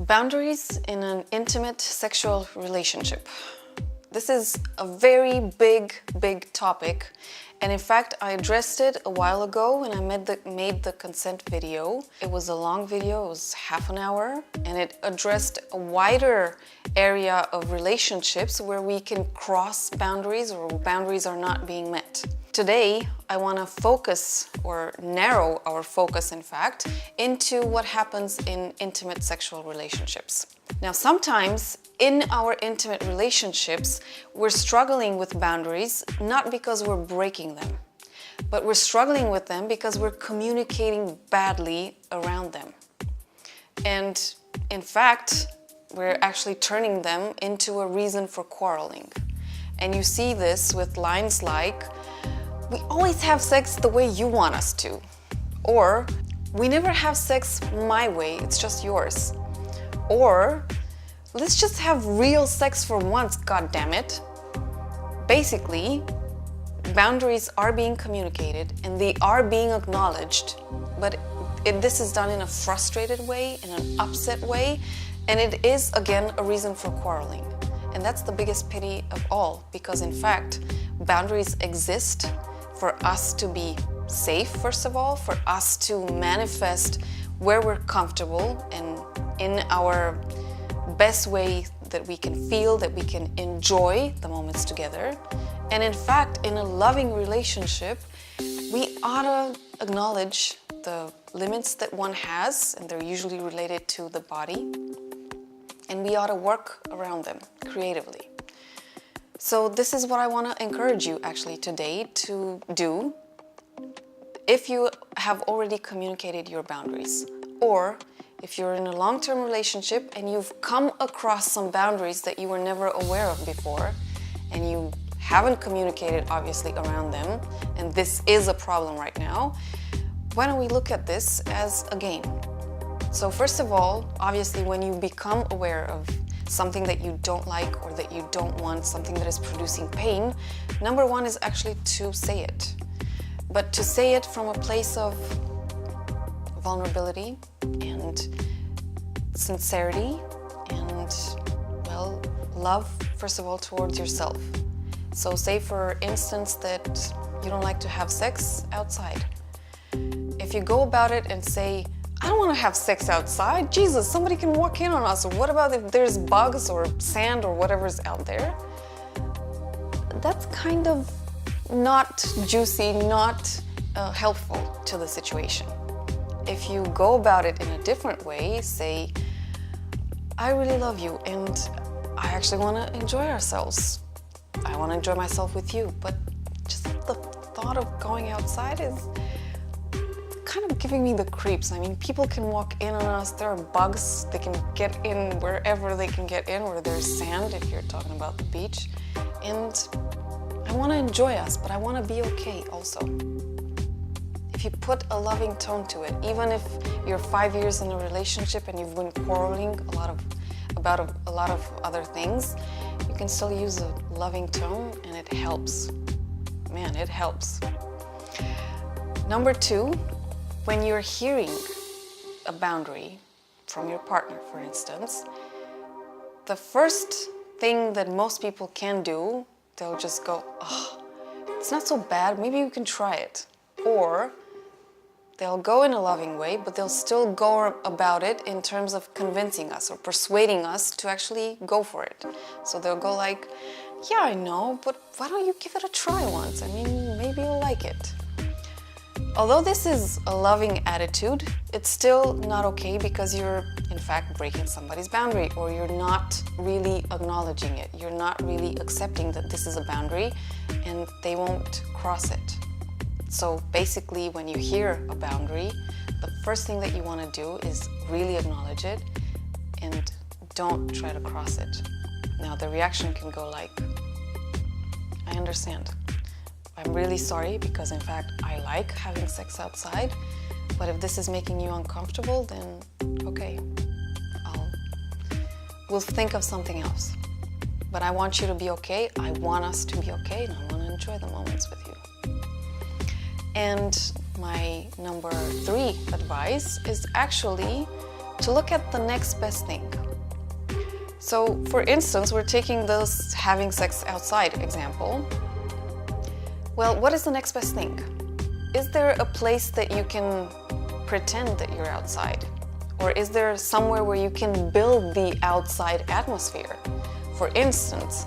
Boundaries in an intimate sexual relationship. This is a very big topic, and in fact I addressed it a while ago when I made the consent video. It was a long video, it was half an hour, and it addressed a wider area of relationships where we can cross boundaries or boundaries are not being met. Today, I want to focus, or narrow our focus in fact, into what happens in intimate sexual relationships. Now, sometimes in our intimate relationships, we're struggling with boundaries not because we're breaking them, but we're struggling with them because we're communicating badly around them. And in fact, we're actually turning them into a reason for quarreling. And you see this with lines like, "We always have sex the way you want us to," or "We never have sex my way, it's just yours," or "Let's just have real sex for once, goddammit." Basically, boundaries are being communicated and they are being acknowledged, but this is done in a frustrated way, in an upset way, and it is again a reason for quarreling. And that's the biggest pity of all, because in fact, boundaries exist for us to be safe, first of all, for us to manifest where we're comfortable and in our best way that we can feel, that we can enjoy the moments together. And in fact, in a loving relationship, we ought to acknowledge the limits that one has, and they're usually related to the body, and we ought to work around them creatively. So this is what I want to encourage you actually today to do if you have already communicated your boundaries, or if you're in a long-term relationship and you've come across some boundaries that you were never aware of before and you haven't communicated obviously around them, and this is a problem right now. Why don't we look at this as a game? So first of all, obviously when you become aware of something that you don't like or that you don't want, something that is producing pain, number one is actually to say it. But to say it from a place of vulnerability and sincerity and, well, love, first of all, towards yourself. So say for instance that you don't like to have sex outside. If you go about it and say, "I don't want to have sex outside. Jesus, somebody can walk in on us. Or what about if there's bugs or sand or whatever's out there?" That's kind of not juicy, not helpful to the situation. If you go about it in a different way, say, "I really love you and I actually want to enjoy ourselves. I want to enjoy myself with you, but just the thought of going outside is kind of giving me the creeps. I mean, people can walk in on us, there are bugs, they can get in wherever they can get in, where there's sand if you're talking about the beach, and I want to enjoy us, but I want to be okay also." If you put a loving tone to it, even if you're 5 years in a relationship and you've been quarreling about a lot of other things, you can still use a loving tone and it helps. Man, it helps. Number two, when you're hearing a boundary from your partner, for instance, the first thing that most people can do, they'll just go, "Oh, it's not so bad, maybe you can try it." Or they'll go in a loving way, but they'll still go about it in terms of convincing us or persuading us to actually go for it. So they'll go like, "Yeah, I know, but why don't you give it a try once? I mean, maybe you'll like it." Although this is a loving attitude, it's still not okay because you're in fact breaking somebody's boundary, or you're not really acknowledging it. You're not really accepting that this is a boundary and they won't cross it. So basically when you hear a boundary, the first thing that you want to do is really acknowledge it and don't try to cross it. Now the reaction can go like, "I understand. I'm really sorry because in fact I like having sex outside, but if this is making you uncomfortable, then okay, we'll think of something else. But I want you to be okay, I want us to be okay, and I want to enjoy the moments with you." And my number 3 advice is actually to look at the next best thing. So, for instance, we're taking this having sex outside example. Well, what is the next best thing? Is there a place that you can pretend that you're outside? Or is there somewhere where you can build the outside atmosphere? For instance,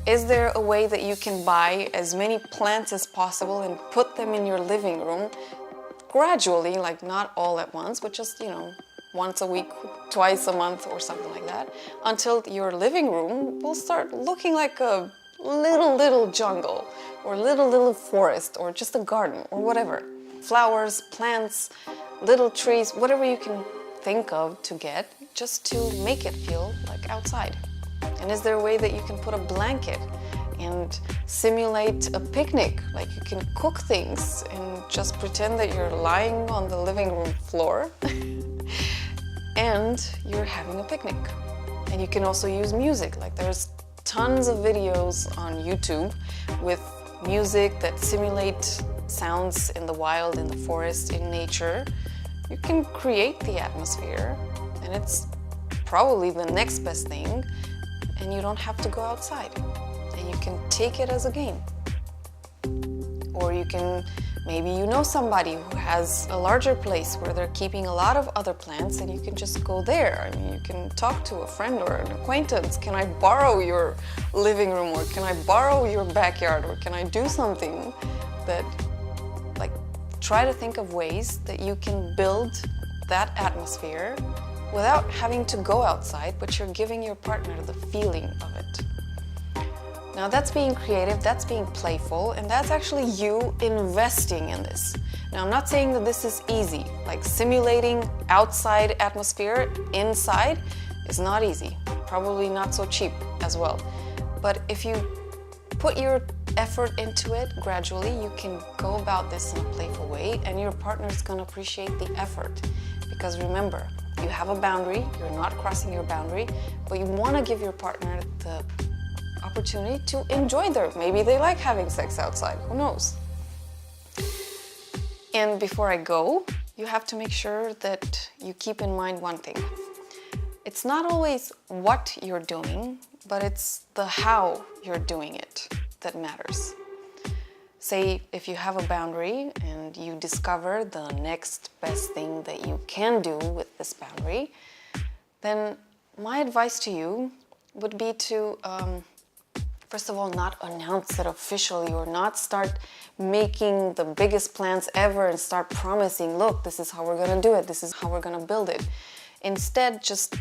is there a way that you can buy as many plants as possible and put them in your living room gradually, like not all at once, but just, once a week, twice a month or something like that, until your living room will start looking like a little jungle or little forest or just a garden or whatever. Flowers, plants, little trees, whatever you can think of to get, just to make it feel like outside. And is there a way that you can put a blanket and simulate a picnic? Like you can cook things and just pretend that you're lying on the living room floor and you're having a picnic. And you can also use music. Like there's tons of videos on YouTube with music that simulate sounds in the wild, in the forest, in nature. You can create the atmosphere, and it's probably the next best thing, and you don't have to go outside. And you can take it as a game. Or you can, maybe you know somebody who has a larger place where they're keeping a lot of other plants, and you can just go there. I mean, you can talk to a friend or an acquaintance. Can I borrow your living room, or can I borrow your backyard, or can I do something that, like, try to think of ways that you can build that atmosphere without having to go outside, but you're giving your partner the feeling of it. Now that's being creative, that's being playful, and that's actually you investing in this. Now I'm not saying that this is easy, like simulating outside atmosphere inside is not easy, probably not so cheap as well. But if you put your effort into it gradually, you can go about this in a playful way, and your partner is going to appreciate the effort. Because remember, you have a boundary, you're not crossing your boundary, but you want to give your partner the opportunity to enjoy maybe they like having sex outside, who knows? And before I go, you have to make sure that you keep in mind one thing. It's not always what you're doing, but it's the how you're doing it that matters. Say if you have a boundary and you discover the next best thing that you can do with this boundary, then my advice to you would be to first of all, not announce it officially, or not start making the biggest plans ever and start promising, look, this is how we're gonna do it, this is how we're gonna build it. Instead, just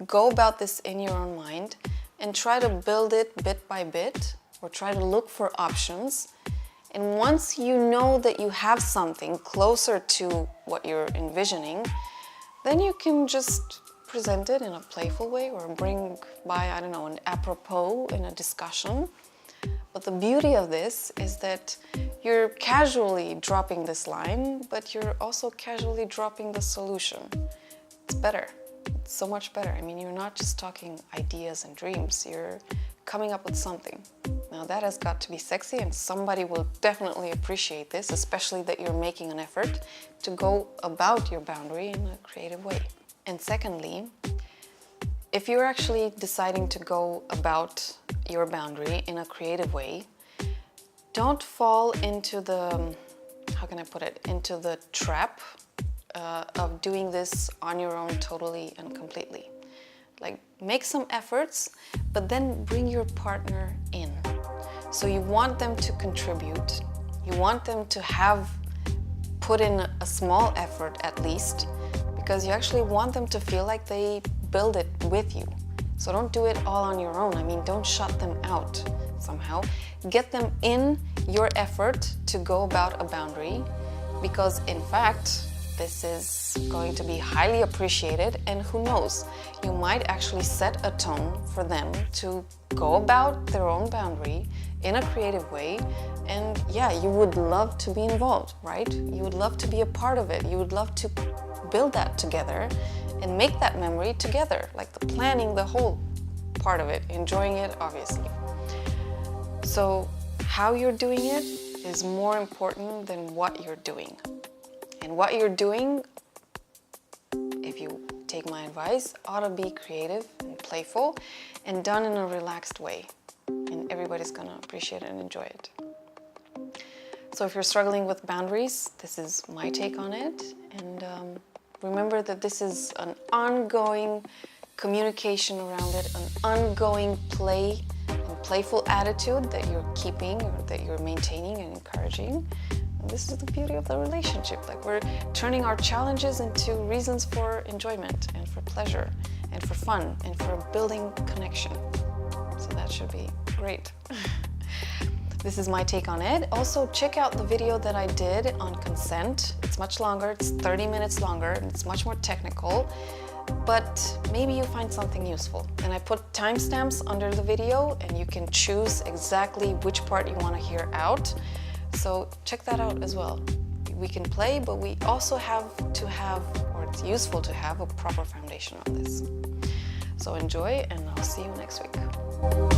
go about this in your own mind and try to build it bit by bit, or try to look for options. And once you know that you have something closer to what you're envisioning, then you can just present it in a playful way, or bring by, I don't know, an apropos in a discussion. But the beauty of this is that you're casually dropping this line, but you're also casually dropping the solution. It's better. It's so much better. I mean, you're not just talking ideas and dreams, you're coming up with something. Now that has got to be sexy, and somebody will definitely appreciate this, especially that you're making an effort to go about your boundary in a creative way. And secondly, if you're actually deciding to go about your boundary in a creative way, don't fall into the, how can I put it, into the trap of doing this on your own totally and completely. Like, make some efforts, but then bring your partner in. So you want them to contribute, you want them to have put in a small effort at least, because you actually want them to feel like they build it with you. So don't do it all on your own. I mean, don't shut them out somehow. Get them in your effort to go about a boundary, because in fact, this is going to be highly appreciated, and who knows, you might actually set a tone for them to go about their own boundary in a creative way. And yeah, you would love to be involved, right? You would love to be a part of it. You would love to build that together and make that memory together, like the planning, the whole part of it, enjoying it, obviously. So how you're doing it is more important than what you're doing. And what you're doing, if you take my advice, ought to be creative and playful and done in a relaxed way. And everybody's gonna appreciate it and enjoy it. So if you're struggling with boundaries, this is my take on it. And remember that this is an ongoing communication around it, an ongoing play and playful attitude that you're keeping or that you're maintaining and encouraging. And this is the beauty of the relationship. Like, we're turning our challenges into reasons for enjoyment and for pleasure and for fun and for building connection. So that should be great. This is my take on it. Also, check out the video that I did on consent. It's much longer, it's 30 minutes longer, and it's much more technical, but maybe you find something useful. And I put timestamps under the video, and you can choose exactly which part you want to hear out. So check that out as well. We can play, but we also have to have, or it's useful to have, a proper foundation on this. So enjoy, and I'll see you next week.